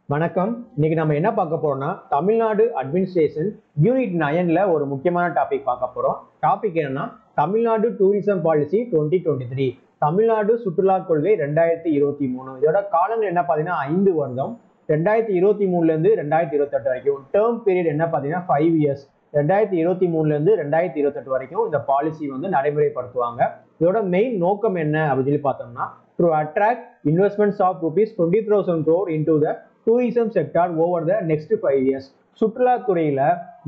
வணக்கம். இன்னைக்கு நம்ம என்ன பார்க்க போறோம்னா தமிழ்நாடு அட்மினிஸ்ட்ரேஷன் யூனிட் 9ல ஒரு முக்கியமான டாபிக் பார்க்க போறோம். டாபிக் என்னன்னா தமிழ்நாடு டூரிசம் பாலிசி 2023, தமிழ்நாடு சுற்றுலா கொள்கை 2023. இதோட காலங்கள் என்ன பார்த்தீங்கன்னா 5 வருடம். 2023ல இருந்து 2028 வரைக்கும். டேர்ம் பீரியட் என்ன பார்த்தீங்கன்னா 5 இயர்ஸ். 2023ல இருந்து 2028 வரைக்கும் இந்த பாலிசி வந்து நடைமுறைப்படுத்துவாங்க. இதோட மெயின் நோக்கம் என்ன அப்படின்னு சொல்லி பார்த்தோம்னா to attract investments of rupees 20,000 crore into the tourism sector over the next 5 years. சுற்றுலாத்துறையில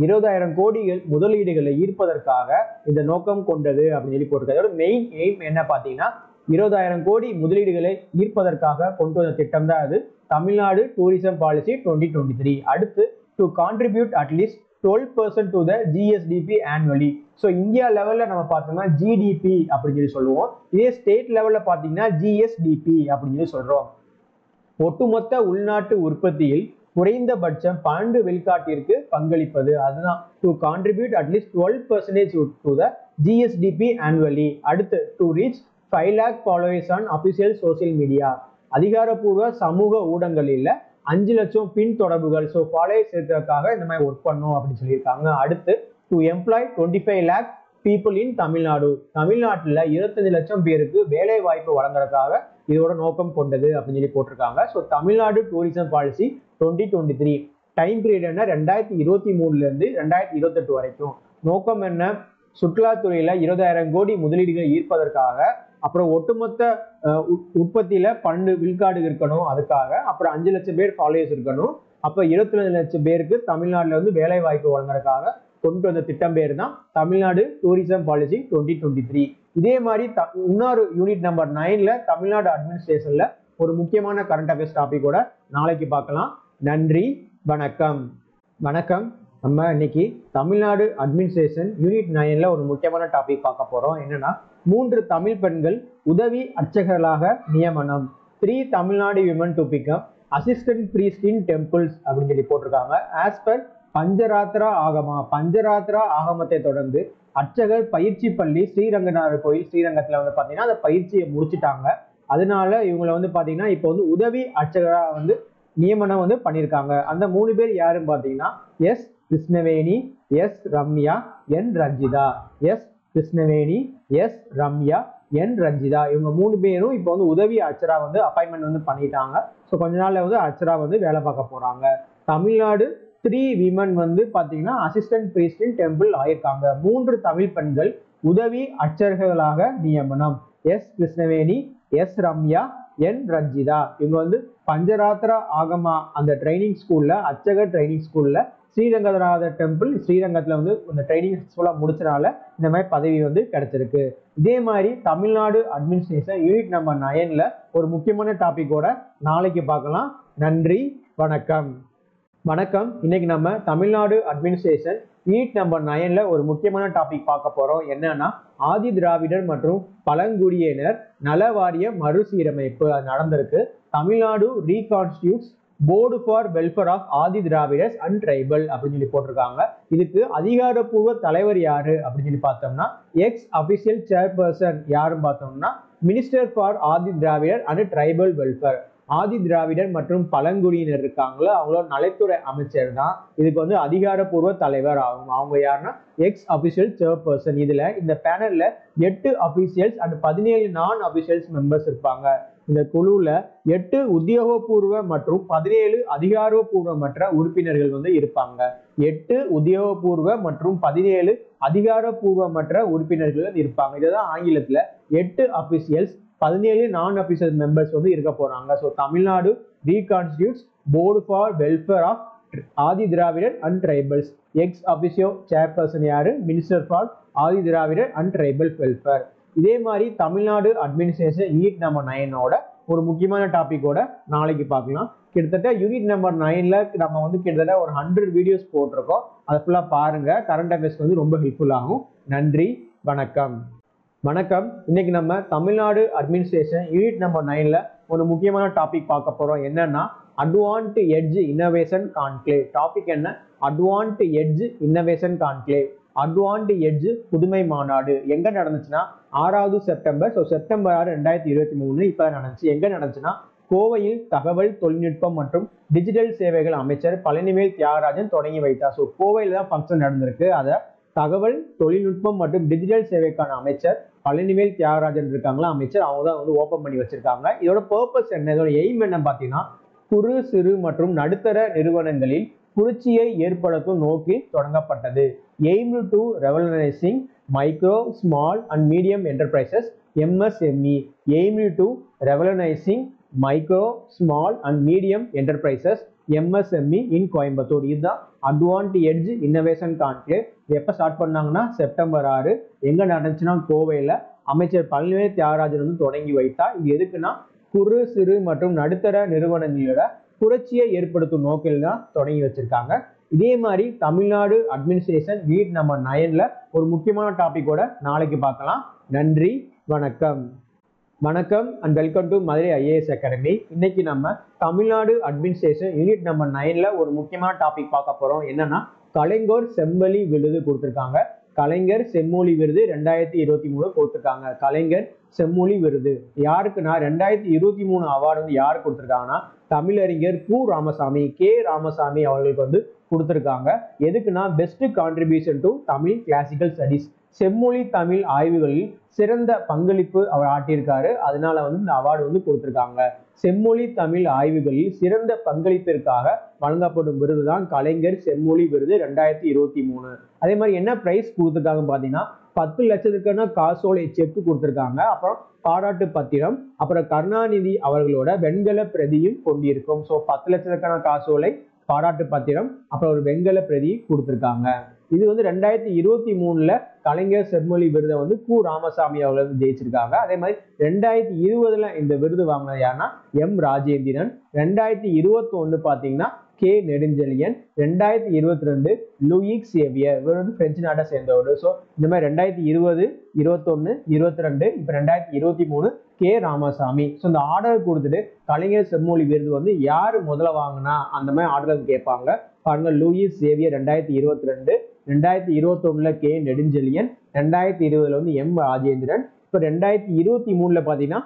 20,000 கோடிகள் முதலீடுகளை ஈர்ப்பதற்காக இந்த நோக்கம் கொண்டது அப்படின்னு சொல்லி போட்டிருக்காங்க. அதோட மெயின் எய்ம் என்ன பார்த்தீங்கன்னா 20,000 கோடி முதலீடுகளை ஈர்ப்பதற்காக கொண்டு வந்த திட்டம் தான் அது தமிழ்நாடு டூரிசம் பாலிசி 2023. அடுத்து to contribute at least 12% to the GSDP annually. So India லெவலில் நம்ம பார்த்தோம்னா ஜிடிபி அப்படின்னு சொல்லி சொல்லுவோம். இதே ஸ்டேட் லெவலில் பார்த்தீங்கன்னா ஜிஎஸ்டிபி அப்படின்னு சொல்லி சொல்கிறோம். ஒட்டுமொத்த உள்நாட்டு உற்பத்தியில் குறைந்தபட்சம் 12 விழுக்காட்டிற்கு பங்களிப்பது, அதுதான் to contribute at least 12% to the GSDP annually. அடுத்து to reach 5 lakh followers on official social media. அதிகாரப்பூர்வ சமூக ஊடகங்களில் 5 லட்சம் பின் தொடர்புகள், ஸோ ஃபாலோவர்ஸ் இருக்கிறதுக்காக இந்த மாதிரி ஒர்க் பண்ணும் அப்படின்னு சொல்லியிருக்காங்க. அடுத்து to employee 25 lakh people in Tamil Nadu. தமிழ்நாட்டில் 25 லட்சம் பேருக்கு வேலை வாய்ப்பு வழங்குறதுக்காக இதோட நோக்கம் கொண்டது அப்படின்னு சொல்லி போட்டிருக்காங்க. So Tamil Nadu tourism policy 2023 time period என்ன 2023ல இருந்து 2028 வரைக்கும். நோக்கம் என்ன, சுற்றுலாத்துறையில 20,000 கோடி முதலீடுகளை ஈர்ப்பதற்காக, அப்புறம் ஒட்டுமொத்த உற்பத்தியில 12 விழுக்காடு இருக்கணும் அதுக்காக, அப்புறம் 5 லட்சம் பேர் ஃபாலோவர்ஸ் இருக்கணும், அப்ப 22 லட்சம் பேருக்கு தமிழ்நாட்டில் வந்து வேலை வாய்ப்பு வழங்குறதுக்காக கொண்டு வந்த திட்டம் பேர் தான் தமிழ்நாடு டூரிசம் பாலிசி 2023. இதே மாதிரி இன்னொரு யூனிட் நம்பர் 9ல தமிழ்நாடு அட்மினிஸ்ட்ரேஷன்ல ஒரு முக்கியமான கரண்ட் அஃபேர்ஸ் டாபிக்கோட நாளைக்கு பார்க்கலாம். நன்றி, வணக்கம். வணக்கம். நம்ம இன்னைக்கு தமிழ்நாடு அட்மினிஸ்ட்ரேஷன் யூனிட் 9ல ஒரு முக்கியமான டாபிக் பார்க்க போறோம். என்னன்னா 3 தமிழ் பெண்கள் உதவி அர்ச்சகர்களாக நியமனம். 3 Tamil Nadu women to become assistant priest in temples அப்படின்னு சொல்லி போட்டிருக்காங்க. As per பஞ்சராத்திரா ஆகமா. பஞ்சராத்திரா ஆகமத்தை தொடர்ந்து அர்ச்சகர் பயிற்சி பள்ளி ஸ்ரீரங்கநாதர் கோயில் ஸ்ரீரங்கத்துல வந்து பாத்தீங்கன்னா அந்த பயிற்சியை முடிச்சுட்டாங்க. அதனால இவங்களை வந்து பாத்தீங்கன்னா இப்போ வந்து உதவி அர்ச்சகரா வந்து நியமனம் வந்து பண்ணியிருக்காங்க. அந்த 3 பேர் யாருன்னு பாத்தீங்கன்னா எஸ் கிருஷ்ணவேணி, எஸ் ரம்யா, என் ரஞ்சிதா. எஸ் கிருஷ்ணவேணி, எஸ் ரம்யா, என் ரஞ்சிதா. இவங்க 3 பேரும் இப்போ வந்து உதவி அர்ச்சரா வந்து அப்பாயின்மெண்ட் வந்து பண்ணிட்டாங்க. ஸோ கொஞ்ச நாள்ல வந்து அர்ச்சரா வந்து வேலை பார்க்க போறாங்க. தமிழ்நாடு 3 விமன் வந்து பாத்தீங்கன்னா அசிஸ்டன்ட் பிரீஸ்ட் இன் டெம்பிள் ஆயிருக்காங்க. 3 தமிழ் பெண்கள் உதவி அர்ச்சகர்களாக நியமனம். எஸ் கிருஷ்ணவேணி, எஸ் ரம்யா, என் ரஞ்சிதா. இவங்க வந்து பஞ்சராத்திரா ஆகமா அந்த ட்ரைனிங் ஸ்கூல்ல, அர்ச்சகர் ட்ரைனிங் ஸ்கூல்ல ஸ்ரீரங்கநாதர் டெம்பிள் ஸ்ரீரங்கத்துல வந்து இந்த ட்ரைனிங் ஸ்கூலா முடிச்சனால இந்த மாதிரி பதவி வந்து கிடைச்சிருக்கு. இதே மாதிரி தமிழ்நாடு அட்மினிஸ்ட்ரேஷன் யூனிட் நம்பர் 9ல ஒரு முக்கியமான டாபிக்கோட நாளைக்கு பார்க்கலாம். நன்றி, வணக்கம். வணக்கம். இன்னைக்கு நம்ம தமிழ்நாடு அட்மினிஸ்ட்ரேஷன் யூனிட் நம்பர் 9ல ஒரு முக்கியமான டாபிக் பார்க்க போறோம். என்னன்னா ஆதி திராவிடர் மற்றும் பழங்குடியினர் நல வாரிய மறுசீரமைப்பு நடந்திருக்கு. Tamil Nadu reconstitutes board for welfare of Adi Dravidars and tribal அப்படின்னு சொல்லி போட்டிருக்காங்க. இதுக்கு அதிகாரப்பூர்வ தலைவர் யாரு அப்படின்னு சொல்லி பார்த்தோம்னா எக்ஸ் அபிஷியல் சேர்பர்சன் யாருன்னு பார்த்தோம்னா minister for Adi Dravidar and tribal welfare. Adi Dravidar மற்றும் பழங்குடியினர் இருக்காங்களோ அவங்களோட நலத்துறை அமைச்சர் தான் இதுக்கு வந்து அதிகாரப்பூர்வ தலைவர் ஆகும். அவங்க யாருன்னா எக்ஸ் அபிஷியல் சேர்பர்சன். இதுல இந்த பேனல்ல 8 அபிஷியல்ஸ் அண்ட் 17 நான் அபிஷியல்ஸ் மெம்பர்ஸ் இருப்பாங்க. இந்த குழுல 8 உத்தியோகபூர்வ மற்றும் 17 அதிகாரப்பூர்வமற்ற உறுப்பினர்கள் வந்து இருப்பாங்க. 8 உத்தியோகபூர்வ மற்றும் 17 அதிகாரப்பூர்வமற்ற உறுப்பினர்கள் இருப்பாங்க. இதுதான் ஆங்கிலத்துல 8 அபிஷியல்ஸ் 17 நான் அபிஷியல் மெம்பர்ஸ் வந்து இருக்க போறாங்க. So Tamil Nadu reconstitutes board for welfare of Adi Dravidar and tribals. Ex officio chairperson யாரு, minister for Adi Dravidar and tribal welfare. இதே மாதிரி தமிழ்நாடு அட்மினிஸ்ட்ரேஷன் யூனிட் நம்பர் 9ஓட ஒரு முக்கியமான டாபிக்கோட நாளைக்கு பார்க்கலாம். கிட்டத்தட்ட யூனிட் நம்பர் 9ல நம்ம வந்து கிட்டத்தட்ட ஒரு 100 வீடியோஸ் போட்டிருக்கோம். அதை ஃபுல்லா பாருங்க. கரண்ட் அஃபேர்ஸ் வந்து ரொம்ப ஹெல்ப்ஃபுல் ஆகும். நன்றி, வணக்கம். வணக்கம். இன்னைக்கு நம்ம தமிழ்நாடு அட்மினிஸ்ட்ரேஷன் யூனிட் நம்பர் 9ல ஒரு முக்கியமான டாபிக் பார்க்க போறோம். என்னன்னா advanced edge innovation conclave. Topic என்ன, advanced edge innovation conclave. Advanced edge புதுமை மாநாடு எங்க நடந்துச்சுன்னா 6வது செப்டம்பர். ஸோ செப்டம்பர் 6, 2023 இப்போ நடந்துச்சு. எங்க நடந்துச்சுன்னா கோவையில் தகவல் தொழில்நுட்பம் மற்றும் டிஜிட்டல் சேவைகள் அமைச்சர் பழனிவேல் தியாகராஜன் தொடங்கி வைத்தார். ஸோ கோவையில் தான் ஃபங்க்ஷன் நடந்திருக்கு. அதை தகவல் தொழில்நுட்பம் மற்றும் டிஜிட்டல் சேவைக்கான அமைச்சர் பழனிவேல் தியாகராஜன் இருக்காங்களா அமைச்சர், அவங்க தான் வந்து ஓபன் பண்ணி வச்சிருக்காங்க. இதோட பர்பஸ் என்ன, இதோட எய்ம் என்ன பார்த்தீங்கன்னா, குறு சிறு மற்றும் நடுத்தர நிறுவனங்களில் புரட்சியை ஏற்படுத்தும் நோக்கில் தொடங்கப்பட்டது. Aim to revolutionising micro small and medium enterprises MSME. Aim to revolutionising micro small and medium enterprises MSME in Coimbatore. இதுதான் அட்வான்டேஜ் இன்னோவேஷன் கான்க்ளேவ். எப்போ ஸ்டார்ட் பண்ணாங்கன்னா செப்டம்பர் 6. எங்க நடந்துச்சுன்னா கோவையில் அமைச்சர் பழனிவேல் தியாகராஜன் வந்து தொடங்கி வைத்தா. இது எதுக்குன்னா குறு சிறு மற்றும் நடுத்தர நிறுவனங்களோட புரட்சியை ஏற்படுத்தும் நோக்கில் தான் தொடங்கி வச்சிருக்காங்க. இதே மாதிரி தமிழ்நாடு அட்மினிஸ்ட்ரேஷன் யூனிட் நம்பர் 9ல ஒரு முக்கியமான டாபிக்கோட நாளைக்கு பார்க்கலாம். நன்றி, வணக்கம். வணக்கம் and welcome to Madurai IAS academy. இன்னைக்கு நம்ம தமிழ்நாடு அட்மினிஸ்ட்ரேஷன் யூனிட் நம்பர் 9ல ஒரு முக்கியமான டாபிக் பார்க்க போறோம். என்னன்னா, கலைஞர் செம்மொழி விருது கொடுத்திருக்காங்க. கலைஞர் செம்மொழி விருது 2023 கொடுத்திருக்காங்க. கலைஞர் செம்மொழி விருது யாருக்குன்னா 2023 அவார்டு வந்து யாருக்கு கொடுத்திருக்காங்கன்னா, தமிழறிஞர் ராமசாமி ராமசாமி அவர்களுக்கு வந்து கொடுத்திருக்காங்க. எதுக்குன்னா, best contribution to Tamil classical studies, செம்மொழி தமிழ் ஆய்வுகளில் சிறந்த பங்களிப்பு அவர் ஆட்டியிருக்காரு. அதனால வந்து இந்த அவார்டு வந்து கொடுத்திருக்காங்க. செம்மொழி தமிழ் ஆய்வுகளில் சிறந்த பங்களிப்பிற்காக வழங்கப்படும் விருது தான் கலைஞர் செம்மொழி விருது 2023. அதே மாதிரி என்ன பிரைஸ் கொடுத்திருக்காங்க பாத்தீங்கன்னா, 10 லட்சத்துக்கான காசோலை செக் கொடுத்திருக்காங்க. அப்புறம் பாராட்டு பத்திரம், அப்புறம் கருணாநிதி அவர்களோட வெண்கல பிரதியும் கொண்டிருக்கும். ஸோ 10 லட்சத்துக்கான காசோலை, பாராட்டு பத்திரம், அப்புறம் ஒரு வெண்கல பிரதி கொடுத்திருக்காங்க. இது வந்து 2023 கலைஞர் செம்மொழி விருதை வந்து ராமசாமி அவர்கள் வந்து ஜெயிச்சிருக்காங்க. அதே மாதிரி 2020 இந்த விருது வாங்கினது யாருன்னா M ராஜேந்திரன். 2021 பாத்தீங்கன்னா நெடுஞ்செழியன். 2022 லூயிக் சேவியர், இவர் வந்து பிரெஞ்சு நாட்டை சேர்ந்தவர். ஸோ இந்த மாதிரி 2020, 21, 22, இப்போ 2023 ராமசாமி. ஸோ இந்த ஆர்டர் கொடுத்துட்டு கலைஞர் செம்மொழி விருது வந்து யாரு முதல்ல வாங்கினா அந்த மாதிரி ஆர்டர் கேட்பாங்க பாருங்க. லூயிஸ் சேவியர் 2022, 2021 நெடுஞ்செழியன், 2020 வந்து M ராஜேந்திரன், இப்போ 2023 பாத்தீங்கன்னா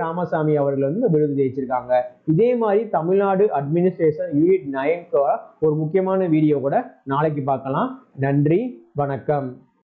ராமசாமி அவர்கள் வந்து விருது ஜெயிச்சிருக்காங்க. இதே மாதிரி தமிழ்நாடு அட்மினிஸ்ட்ரேஷன் யூனிட் 9 ஒரு முக்கியமான வீடியோ கூட நாளைக்கு பார்க்கலாம். நன்றி, வணக்கம்.